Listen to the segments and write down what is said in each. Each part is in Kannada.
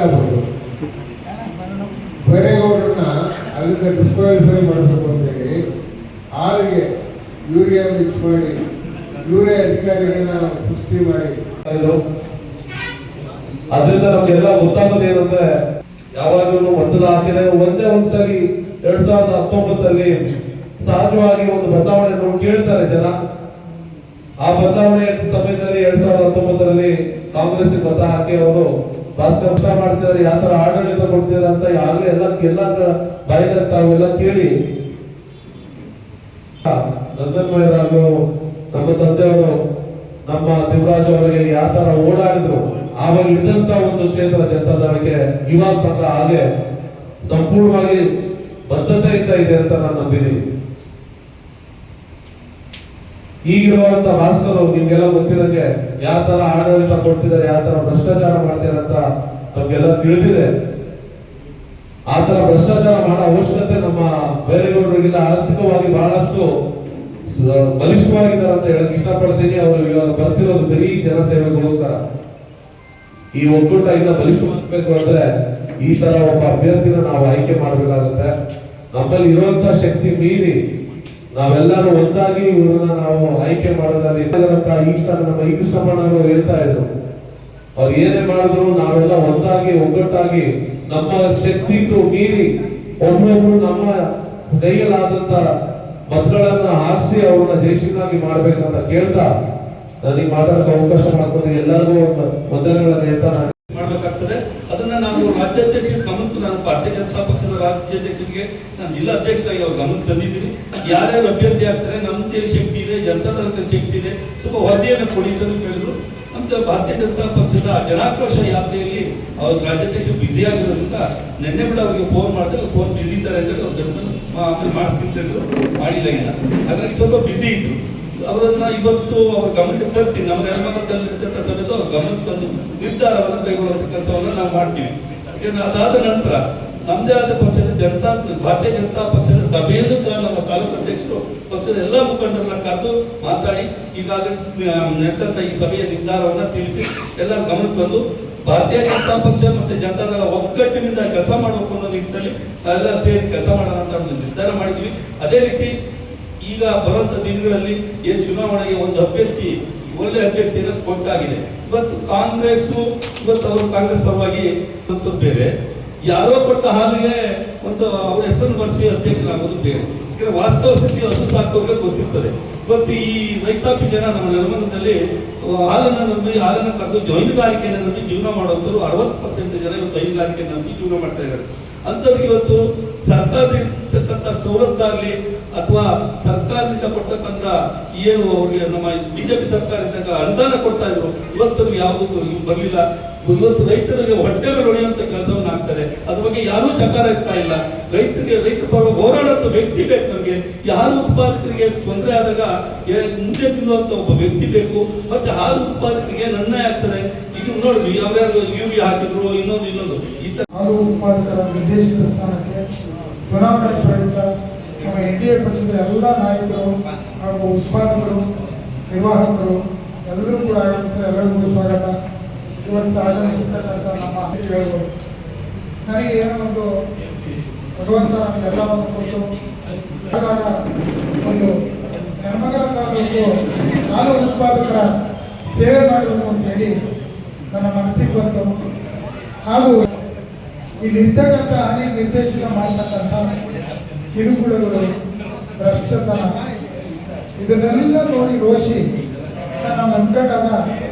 ಆಗ್ಬೋದು. ಬೈರೇಗೌಡರನ್ನ ಅದಕ್ಕೆ ಡಿಸ್ಕ್ವಾಲಿಫೈ ಮಾಡಿಸಬೇಕು ಅಂತೇಳಿ ಆರಿಗೆ ಯೂರಿಯಾ ಮಿಕ್ಸ್ ಮಾಡಿ ಯೂರಿಯಾ ಅಧಿಕಾರಿಗಳನ್ನ ಸೃಷ್ಟಿ ಮಾಡಿ ಅದರಿಂದ ನಮ್ಗೆಲ್ಲ ಗೊತ್ತಾಗೋದೇನಂದ್ರೆ ಯಾವಾಗಲೂ ಒತ್ತಡ ಹಾಕಿದೆ. ಒಂದ್ಸಲಿ 2019 ಸಹಜವಾಗಿ ಒಂದು ಬದಲಾವಣೆಯನ್ನು ಕೇಳ್ತಾರೆ ಜನ. ಆ ಬದಲಾವಣೆ ಸಮಯದಲ್ಲಿ 2019 ಕಾಂಗ್ರೆಸ್ ಮತ ಹಾಕಿ ಅವರು ರಾಷ್ಟ್ರ ಮಾಡ್ತಿದ್ದಾರೆ, ಯಾವ ತರ ಆಡಳಿತ ಕೊಡ್ತಿದ್ದಾರೆ ಅಂತ ಆಗಲೇ ಎಲ್ಲ ಬಾಯಿಗೆ ತಾವೆಲ್ಲ ಕೇಳಿ ನಂದನ್ಮಯರಾಗು ನಮ್ಮ ತಂದೆಯವರು ನಮ್ಮ ದೇವರಾಜ್ ಅವರಿಗೆ ಯಾವ ತರ ಓಡಾಡಿದ್ರು, ಆವಾಗ ಇದ್ದಂತ ಒಂದು ಕ್ಷೇತ್ರ ಜನತಾದಳಕ್ಕೆ ಇವಾಗ ತನಕ ಹಾಗೆ ಸಂಪೂರ್ಣವಾಗಿ ಬದ್ಧತೆಯಿಂದ ಇದೆ ಅಂತ ನಾನು ನಂಬಿದ್ದೀನಿ. ಈಗಿರುವಂತ ಭಾಸ್ಕರು ನಿಮ್ಗೆಲ್ಲ ಗೊತ್ತಿರಂಗೆ ಯಾವ ತರ ಆಡಳಿತ ಕೊಡ್ತಿದ್ದಾರೆ, ಯಾವ ತರ ಭ್ರಷ್ಟಾಚಾರ ಮಾಡ್ತಾರೆ ಅಂತ ನಮ್ಗೆಲ್ಲ ತಿಳಿದಿದೆ. ಆ ತರ ಭ್ರಷ್ಟಾಚಾರ ಮಾಡೋ ಅವಶ್ಯಕತೆ ನಮ್ಮ ಬೇರೆಯವರಿಗಿಲ್ಲ. ಆರ್ಥಿಕವಾಗಿ ಬಹಳಷ್ಟು ಬಲಿಷ್ಠವಾಗಿದ್ದಾರೆ ಅಂತ ಹೇಳಕ್ ಇಷ್ಟಪಡ್ತೀನಿ. ಅವರು ಇವಾಗ ಬರ್ತಿರೋದು ಬರೀ ಜನಸೇವೆಗೋಸ್ಕರ. ಈ ಒಕ್ಕೂಟ ಇನ್ನ ಬಲಿಷ್ಠವಾಗಬೇಕು ಅಂದ್ರೆ ಈ ತರ ಒಬ್ಬ ಅಭ್ಯರ್ಥಿನ ನಾವು ಆಯ್ಕೆ ಮಾಡಬೇಕಾಗುತ್ತೆ. ನಮ್ಮಲ್ಲಿ ಇರುವಂತ ಶಕ್ತಿ ಮೀರಿ ನಾವೆಲ್ಲರೂ ಒಂದಾಗಿ ಇವ್ರನ್ನ ನಾವು ಆಯ್ಕೆ ಮಾಡೋದ್ರಲ್ಲಿ ನಮ್ಮ ಈ ಕೃಷ್ಣಪ್ಪನವರು ಹೇಳ್ತಾ ಇದ್ರು, ಅವ್ರು ಏನೇ ಮಾಡಿದ್ರು ನಾವೆಲ್ಲ ಒಂದಾಗಿ ಒಗ್ಗಟ್ಟಾಗಿ ನಮ್ಮ ಶಕ್ತಿಗೂ ಮೀರಿ ಒಬ್ಬೊಬ್ರು ನಮ್ಮ ಕೈಯಲ್ಲಾದಂತ ಮತಗಳನ್ನ ಹಾರಿಸಿ ಅವ್ರನ್ನ ಜಯಶೀಲನಾಗಿ ಮಾಡ್ಬೇಕಂತ ಕೇಳ್ತಾ ನನಗೆ ಮಾತಾಡೋಕೆ ಅವಕಾಶ ಮಾಡ್ಕೊಂಡು ಎಲ್ಲರಿಗೂ ವಂದನೆಗಳನ್ನ ಹೇಳ್ತಾ ಮಾಡಬೇಕಾಗ್ತದೆ. ಅದನ್ನ ನಾನು ರಾಜ್ಯಾಧ್ಯಕ್ಷರ ಗಮನಕ್ಕೆ, ನಾನು ಭಾರತೀಯ ಜನತಾ ಪಕ್ಷದ ರಾಜ್ಯಾಧ್ಯಕ್ಷರಿಗೆ ನಾನು ಜಿಲ್ಲಾ ಅಧ್ಯಕ್ಷರಾಗಿ ಅವ್ರ ಗಮನಕ್ಕೆ ತಂದಿದ್ದೀನಿ. ಯಾರ್ಯಾರು ಅಭ್ಯರ್ಥಿ ಆಗ್ತಾರೆ, ನಮ್ದು ಶಕ್ತಿ ಇದೆ, ಜನತಾದಳದ ಶಕ್ತಿ ಇದೆ, ಸ್ವಲ್ಪ ವರದಿಯನ್ನು ಕೊಡಿ ಅಂತ ಕೇಳಿದ್ರು. ನಮ್ದು ಭಾರತೀಯ ಜನತಾ ಪಕ್ಷದ ಜನಾಕ್ರೋಶ ಯಾತ್ರೆಯಲ್ಲಿ ಅವ್ರ ರಾಜ್ಯಾಧ್ಯಕ್ಷರು ಬ್ಯುಸಿ ಆಗಿರೋದ್ರಿಂದ ನಿನ್ನೆ ಕೂಡ ಅವರಿಗೆ ಫೋನ್ ಮಾಡಿದ್ರೆ ಫೋನ್ ಬ್ಯುಸಿ ಇದ್ದಾರೆ ಅಂತ ಹೇಳಿ ಅವ್ರ ಆಮೇಲೆ ಮಾಡ್ತಿದ್ರು, ಮಾಡಿಲ್ಲ. ಇಲ್ಲ ಹಾಗಾಗಿ ಸ್ವಲ್ಪ ಬ್ಯುಸಿ ಇದ್ರು. ಅವರನ್ನ ಇವತ್ತು ಅವ್ರ ಗಮನಕ್ಕೆ ತರ್ತೀನಿ. ನಮ್ಮ ನೆಲಮಂಗಲದಲ್ಲಿರ್ತಕ್ಕಂಥ ಸಭೆದು ಅವ್ರ ಗಮನಕ್ಕೆ ತಂದು ನಿರ್ಧಾರವನ್ನು ಕೈಗೊಳ್ಳುವಂಥ ಕೆಲಸವನ್ನು ನಾವು ಮಾಡ್ತೀವಿ. ಅದಾದ ನಂತರ ನಮ್ಮದೇ ಆದ ಪಕ್ಷದ ಭಾರತೀಯ ಜನತಾ ಪಕ್ಷದ ಸಭೆಯಲ್ಲೂ ಸಹ ನಮ್ಮ ತಾಲೂಕು ಅಧ್ಯಕ್ಷರು ಪಕ್ಷದ ಎಲ್ಲ ಮುಖಂಡರನ್ನ ಕರೆದು ಮಾತಾಡಿ ಈಗಾಗಲೇ ನಡೆದಂತ ಈ ಸಭೆಯ ನಿರ್ಧಾರವನ್ನ ತಿಳಿಸಿ ಎಲ್ಲರ ಗಮನಕ್ಕೆ ಬಂದು ಭಾರತೀಯ ಜನತಾ ಪಕ್ಷ ಮತ್ತೆ ಜನತಾದಳ ಒಗ್ಗಟ್ಟಿನಿಂದ ಕೆಲಸ ಮಾಡಬೇಕು ಅನ್ನೋ ನಿಟ್ಟಿನಲ್ಲಿ ನಾವೆಲ್ಲ ಸೇರಿ ಕೆಲಸ ಮಾಡೋಣ ಅಂತ ನಿರ್ಧಾರ ಮಾಡಿದ್ವಿ. ಅದೇ ರೀತಿ ಈಗ ಬರುವಂತ ದಿನಗಳಲ್ಲಿ ಏನು ಚುನಾವಣೆಗೆ ಒಂದು ಅಭ್ಯರ್ಥಿ, ಒಳ್ಳೆ ಅಭ್ಯರ್ಥಿಯನ್ನು ಕೊಟ್ಟಾಗಿದೆ. ಇವತ್ತು ಕಾಂಗ್ರೆಸ್ ಅವರು ಕಾಂಗ್ರೆಸ್ ಪರವಾಗಿ ಮತ್ತು ಬೇರೆ ಯಾರೋ ಕೊಟ್ಟ ಹಾಲಿಗೆ ಒಂದು ಅವ್ರ ಹೆಸರನ್ನು ಬರೆಸಿ ಅಧ್ಯಕ್ಷರಾಗೋದು ಬೇರೆ. ಯಾಕಂದ್ರೆ ವಾಸ್ತವ ಸ್ಥಿತಿ ಹಸು ಸಾಕೋರಿಗೆ ಗೊತ್ತಿರ್ತದೆ. ಇವತ್ತು ಈ ರೈತಾಪಿ ಜನ ನಮ್ಮ ನೆಲಮಂಗಲದಲ್ಲಿ ಹಾಲನ್ನು ಕರೆದು ಹೈನುಗಾರಿಕೆಯನ್ನು ನಂಬಿ ಜೀವನ ಮಾಡುವಂಥವ್ರು 60% ಜನ ಇವತ್ತು ಹೈನುಗಾರಿಕೆಯನ್ನು ನಂಬಿ ಜೀವನ ಮಾಡ್ತಾ ಇದ್ದಾರೆ. ಅಂಥವ್ರಿಗೆ ಇವತ್ತು ಸರ್ಕಾರದಿಂದ ಸವಲತ್ತಾಗ್ಲಿ ಅಥವಾ ಸರ್ಕಾರದಿಂದ ಕೊಡ್ತಕ್ಕಂಥ ಏನು ಅವ್ರಿಗೆ ನಮ್ಮ ಬಿಜೆಪಿ ಸರ್ಕಾರ ಇದ್ದಾಗ ಅನುದಾನ ಕೊಡ್ತಾ ಇದ್ರು, ಇವತ್ತು ಯಾವುದಕ್ಕೂ ಬರಲಿಲ್ಲ. ಇವತ್ತು ರೈತರಿಗೆ ಹೊಟ್ಟೆ ಮೇಲೆ ಹೊಡೆಯುವಂತ ಕೆಲಸವನ್ನು ಆಗ್ತದೆ. ಅದ್ರ ಬಗ್ಗೆ ಯಾರೂ ಚಕಾರ ಇರ್ತಾ ಇಲ್ಲ. ರೈತರ ಪರ ಹೋರಾಡುವಂತ ವ್ಯಕ್ತಿ ಬೇಕು ನಮಗೆ. ಯಾರು ಉತ್ಪಾದಕರಿಗೆ ತೊಂದರೆ ಆದಾಗ ಮುಂದೆ ನಿಲ್ಲುವಂತ ಒಬ್ಬ ವ್ಯಕ್ತಿ ಬೇಕು. ಮತ್ತೆ ಹಾಲು ಉತ್ಪಾದಕರಿಗೆ ಅನ್ಯಾಯ ಆಗ್ತದೆ. ಇದು ನೋಡಿದ್ವಿ, ಯಾವ್ಯಾರು ಯೂರಿಯಾ ಹಾಕಿದ್ರು, ಇನ್ನೊಂದು ಹಾಲು ಉತ್ಪಾದಕರ ನಿರ್ದೇಶಕ ಸ್ಥಾನಕ್ಕೆ ಚುನಾವಣೆ ಪ್ರಯುಕ್ತ ನಮ್ಮ NDA ಪಕ್ಷದ ಎಲ್ಲ ನಾಯಕರು ಹಾಗೂ ಉತ್ಪಾದಕರು, ನಿರ್ವಾಹಕರು ಎಲ್ಲರೂ ಕೂಡ ಎಲ್ಲರಿಗೂ ಸ್ವಾಗತ. ಇವತ್ತು ಆಗಮಿಸಿರ್ತಕ್ಕಂಥ ನಮ್ಮ ಹೇಳ್ಬೋದು, ನನಗೆ ಏನೋ ಒಂದು ಭಗವಂತ ನಮಗೆಲ್ಲವನ್ನು ಕೊಟ್ಟು ಒಂದು ನೆಲಮಂಗಲ ತಾಲೂಕು ಹಾಲು ಉತ್ಪಾದಕರ ಸೇವೆ ಮಾಡಬೇಕು ಅಂತ ಹೇಳಿ ನನ್ನ ಮನಸ್ಸಿಗೆ ಬಂತು. ಹಾಗೂ ಇಲ್ಲಿರ್ತಕ್ಕಂಥ ಅನೇಕ ನಿರ್ದೇಶನ ಮಾಡತಕ್ಕಂಥ ಕಿರುಕುಳಗಳು, ಭ್ರಷ್ಟತನ ಇದನ್ನೆಲ್ಲ ನೋಡಿ ರೋಷಿ ನಾನು ಅಂದ್ಕೊಂಡಾಗ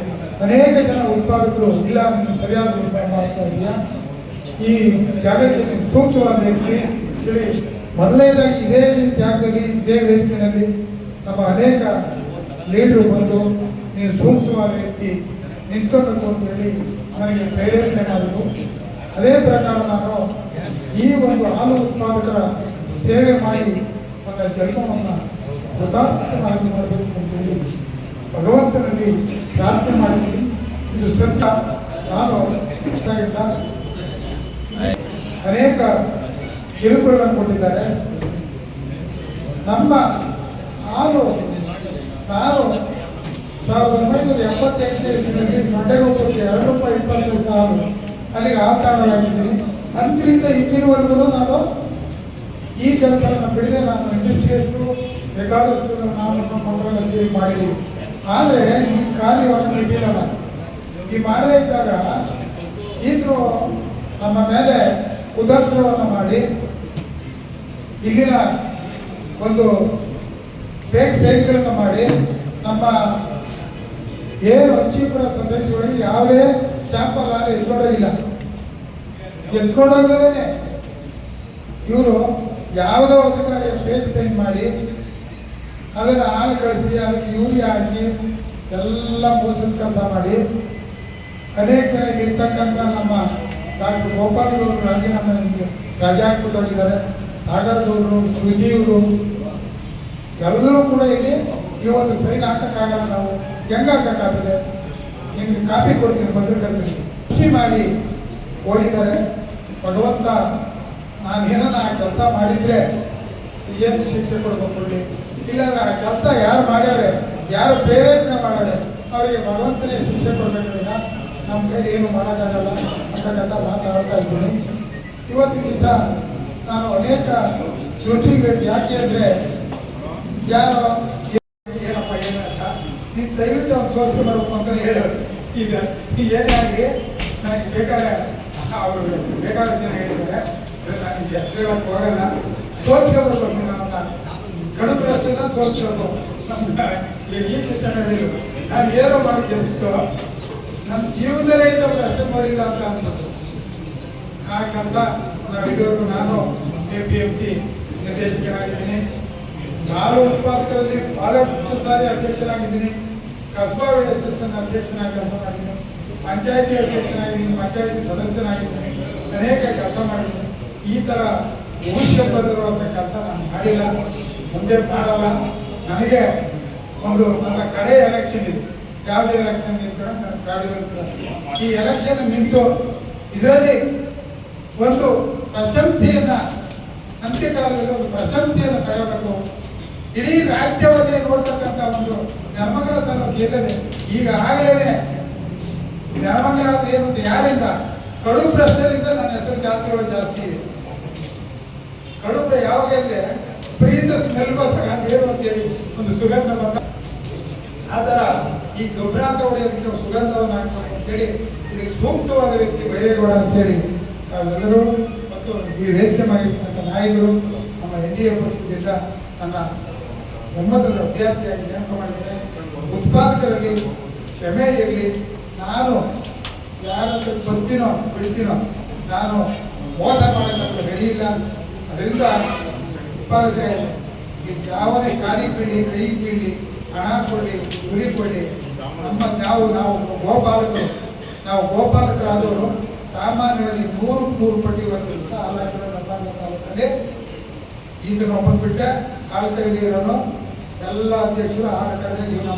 ಅನೇಕ ಜನ ಉತ್ಪಾದಕರು ಇಲ್ಲ ನೀನು ಸರಿಯಾದ ಉತ್ಪಾದನೆ ಮಾಡ್ತಾ ಇದೆಯಾ, ಈ ಜಾಗಕ್ಕೆ ಸೂಕ್ತವಾದ ವ್ಯಕ್ತಿ ಹೇಳಿ ಮೊದಲನೇದಾಗಿ ಇದೇ ಜಾಗದಲ್ಲಿ ಇದೇ ವೇದಿಕೆಯಲ್ಲಿ ನಮ್ಮ ಅನೇಕ ಲೀಡರು ಬಂದು ನೀನು ಸೂಕ್ತವಾದ ವ್ಯಕ್ತಿ ನಿಂತ್ಕೋಬೇಕು ಅಂತ ಹೇಳಿ ನನಗೆ ಪ್ರೇರೇಪಣೆ ಮಾಡಿದ್ರು. ಅದೇ ಪ್ರಕಾರ ನಾನು ಈ ಒಂದು ಹಾಲು ಉತ್ಪಾದಕರ ಸೇವೆ ಮಾಡಿ ನನ್ನ ಜನ್ಮವನ್ನು ಕೃತಾರ್ಥನಾಗಿ ಮಾಡಬೇಕು ಅಂತೇಳಿ ಭಗವಂತನಲ್ಲಿ ಪ್ರಾರ್ಥನೆ ಮಾಡಿದ್ದೀನಿ. ಇದು ಸತ್ಯ. ನಾನು ಅನೇಕ ಕಿರುಕುಳನ್ನು ಕೊಟ್ಟಿದ್ದಾರೆ. ನಮ್ಮ ಹಾಲು ನಾನು 1978ನೇ ಇಸ್ವಿಯಲ್ಲಿ ದೊಡ್ಡಗೊಬ್ಬರಿಗೆ ₹2.20 ಹಾಲು ಅಲ್ಲಿಗೆ ಹಾಲು ತಗೊಂಡಾಗಿದ್ದೀನಿ. ಅಂತಿನಿಂದ ಇಂದಿನವರೆಗೂ ನಾನು ಈ ಕೆಲಸವನ್ನು ಬಿಡದೆ ನಾನು ಇಂಡಸ್ಟ್ರಿಯಷ್ಟು ಬೇಕಾದಷ್ಟು ನಾನು ಸೇರಿ ಮಾಡಿದ್ದೀವಿ. ಆದರೆ ಈ ಕಾರ್ಯವನ್ನು ಬಿಟ್ಟಿಲ್ಲ ನಾನು. ಈ ಮಾಡದೇ ಇದ್ದಾಗ ಈಗಲೂ ನಮ್ಮ ಮೇಲೆ ಕುತಂತ್ರವನ್ನು ಮಾಡಿ ಇಲ್ಲಿನ ಒಂದು ಫೇಕ್ ಸೈಟ್ಗಳನ್ನು ಮಾಡಿ ನಮ್ಮ ಏನು ಹಂಚಿಪುರ ಸೊಸೈಟಿ ಒಳಗೆ ಯಾವುದೇ ಸ್ಯಾಂಪಲ್ ಹಾಲು ಎತ್ಕೊಂಡೋಗಲೇ ಇವರು ಯಾವುದೋ ಅಧಿಕಾರಿ ಫೇಕ್ ಸೈನ್ ಮಾಡಿ ಅದನ್ನು ಹಾಲು ಕಳಿಸಿ ಅದಕ್ಕೆ ಯೂರಿಯಾ ಹಾಕಿ ಎಲ್ಲ ಮೋಸದ ಕೆಲಸ ಮಾಡಿ ಅನೇಕರಾಗಿ ಇರ್ತಕ್ಕಂಥ ನಮ್ಮ ಡಾಕ್ಟರ್ ಗೋಪಾಲ್ ಗೌಡರು ರಾಜೀನಾಮೆ ರಜೆ ಹಾಕ್ಬಿಟ್ಟೋಗಿದ್ದಾರೆ. ಸಾಗರ್ ಗೌಡರು, ಸುಜೀವರು ಎಲ್ಲರೂ ಕೂಡ ಇಲ್ಲಿ ಈ ಒಂದು ಸೈನ್ ಹಾಕೋಕ್ಕಾಗಲ್ಲ. ನಾವು ಹೆಂಗೆ ಹಾಕೋಕ್ಕಾಗ್ತದೆ? ನಿಮಗೆ ಕಾಪಿ ಕೊಡ್ತೀನಿ ಪತ್ರಕರ್ತರಿಗೆ. ಖುಷಿ ಮಾಡಿ ಹೋಗಿದ್ದಾರೆ. ಭಗವಂತ ನಾನೇನ ಆ ಕೆಲಸ ಮಾಡಿದರೆ ಏನು ಶಿಕ್ಷೆ ಕೊಡ್ಬೇಕು ಕೊಡಲಿ, ಇಲ್ಲಾಂದ್ರೆ ಆ ಕೆಲಸ ಯಾರು ಮಾಡ್ಯಾರೆ, ಯಾರು ಪ್ರೇರೇಪಣೆ ಮಾಡ್ಯಾರೆ ಅವರಿಗೆ ಭಗವಂತನೇ ಶಿಕ್ಷೆ ಕೊಡಬೇಕಂದ್ರೆ ನಮ್ಮ ಕೈಲಿ ಏನು ಮಾಡೋಕ್ಕಾಗಲ್ಲ ಅಂತಕ್ಕಂಥ ಮಾತಾಡ್ತಾ ಇದ್ದೀನಿ. ಇವತ್ತಿನ ದಿವಸ ನಾನು ಅನೇಕ ದೃಷ್ಟಿಗಳು ಯಾಕೆ ಅಂದರೆ ಯಾರು ಏನಪ್ಪ ಏನಂತ ನೀವು ದಯವಿಟ್ಟು ಅವ್ನು ಸೋರಿಸಿ ಬರಬೇಕು ಅಂತ ಹೇಳೋರು. ಈಗ ಏನೇ ಆಗಲಿ ನನಗೆ ಬೇಕಾದ್ರೆ ಅವರು ಬೇಕಾದ ಜನ ಹೇಳಿದ್ದಾರೆ, ನಾನು ಹೆಸರು ಹೇಳಕ್ಕೆ ಹೋಗಲ್ಲ. ಸೋಲ್ಸ್ಕೊಬರ್ಬೇಕು ನೀವು ಅವನ್ನ ಕಡುಬು ರಸ್ತೆನ ಸೋಲ್ಸ್ಬೇಕು. ಈ ಕೃಷ್ಣ ಹೇಳಿದ್ರು ನಾನು ಏನೋ ಮಾಡಿ ಗೆಲ್ಲಿಸ್ತೋ ನಮ್ಮ ಜೀವನದಲ್ಲೇ ಇದ್ದವ್ರು ಅಷ್ಟೇ ಮಾಡಿಲ್ಲ ಅಂತ ಅನ್ಬೋದು. ಆ ಕೆಲಸ ನಾವು ಇದುವರೆಗೂ ನಾನು APMC ನಿರ್ದೇಶಕನಾಗಿದ್ದೀನಿ. ಹಾಲು ಉತ್ಪಾದಕರಲ್ಲಿ ಬಹಳಷ್ಟು ಸಾರಿ ಅಧ್ಯಕ್ಷನಾಗಿದ್ದೀನಿ. ಕಸ್ಬಾ ಅಸೋಸಿಯೇಷನ್ ಅಧ್ಯಕ್ಷನಾಗಿ ಕೆಲಸ ಮಾಡಿದ್ದೀನಿ. ಪಂಚಾಯತಿ ಅಧ್ಯಕ್ಷನಾಗಿದ್ದೀನಿ, ಪಂಚಾಯತಿ ಸದಸ್ಯನಾಗಿದ್ದೀನಿ. ಅನೇಕ ಕೆಲಸ ಮಾಡಿದ್ದೀನಿ. ಈ ಥರ ಭವಿಷ್ಯ ಬದಲಿರುವಂಥ ಕೆಲಸ ನಾನು ಮಾಡಿಲ್ಲ, ಮುಂದೆ ಮಾಡಲ್ಲ. ನನಗೆ ಒಂದು ನನ್ನ ಕಡೆ ಎಲೆಕ್ಷನ್ ಇದೆ. ಯಾವುದೇ ಎಲೆಕ್ಷನ್ ನಿಂತ್ಕೊಂಡು ನಾನು ಪ್ರಾಯೋಗಿಕ ಈ ಎಲೆಕ್ಷನ್ ನಿಂತು ಇದರಲ್ಲಿ ಒಂದು ಪ್ರಶಂಸೆಯನ್ನ ಅಂತ್ಯಕಾಲದಲ್ಲಿ ಒಂದು ಪ್ರಶಂಸೆಯನ್ನು ತಗೋಬೇಕು. ಇಡೀ ರಾಜ್ಯವನ್ನೇ ನೋಡ್ತಕ್ಕಂಥ ಒಂದು ನೆಲಮಂಗಲ ತಾಲೂಕು ಜಿಲ್ಲೆ ಈಗ ಆಗಲೇ ನೆಲಮಂಗಲ ಏನು ಯಾರಿಂದ ಕಡು ಭ್ರಷ್ಟರಿಂದ ನನ್ನ ಹೆಸರು ಜಾಸ್ತಿ ಇದೆ. ಕಡುಬ್ರ ಯಾವಾಗ ಅಂದ್ರೆ ಪ್ರೀತ ಸ್ಮೆಲ್ ಬಂದಾಗ ಏನು ಅಂತೇಳಿ ಒಂದು ಸುಗಂಧ ಬಂದ ಆ ಥರ ಈ ಗೊಬ್ಬರ ಅಂತ ಹೊಡೆಯೋದಕ್ಕೆ ಸುಗಂಧವನ್ನು ಹಾಕ್ಬೇಕು ಅಂತೇಳಿ ಇದಕ್ಕೆ ಸೂಕ್ತವಾದ ವ್ಯಕ್ತಿ ಬೈರೇಗೌಡ ಅಂತೇಳಿ ನಾವೆಲ್ಲರೂ ಮತ್ತು ಈ ವೇದಿಕೆ ಮಾಡಿರ್ತಕ್ಕಂಥ ನಾಯಕರು ನಮ್ಮ NDA ಪಕ್ಷದಿಂದ ನನ್ನ ಒಮ್ಮತದ ಅಭ್ಯರ್ಥಿಯಾಗಿ ನೇಮಕ ಮಾಡಿದ್ದೇನೆ. ಉತ್ಪಾದಕರಲ್ಲಿ ಕ್ಷಮೆ ಇರಲಿ. ನಾನು ಯಾರಾದ್ರೂ ಬರ್ತೀನೋ ಬಿಡ್ತೀನೋ ನಾನು ಮೋಸ ಮಾಡೋಕ್ಕೆ ರೆಡಿ ಇಲ್ಲ. ಅದರಿಂದ ಉತ್ಪಾದಕರೇ ಯಾವನೇ ಕಾಲಿ ಬೀಳಿ ಕೈ ಬೀಳಿ ಹಣ ಕೊಡಲಿ ಗುರಿ ಕೊಡಲಿ ನಾವು ಗೋಪಾಲಕರಾದವರು ಸಾಮಾನ್ಯವಾಗಿ 100 ಪಟ್ಟಿ ಒಂದು ಹಾಲು ನಮ್ಮ ತಾಲೂಕಲ್ಲಿ ಇದನ್ನು ಒಬ್ಬಂದು ಬಿಟ್ಟರೆ ಹಾಲು ಕೈಲಿರೋನು ಎಲ್ಲ ಅಧ್ಯಕ್ಷರು ಹಾಲು ಕರೆದ ಜೀವನ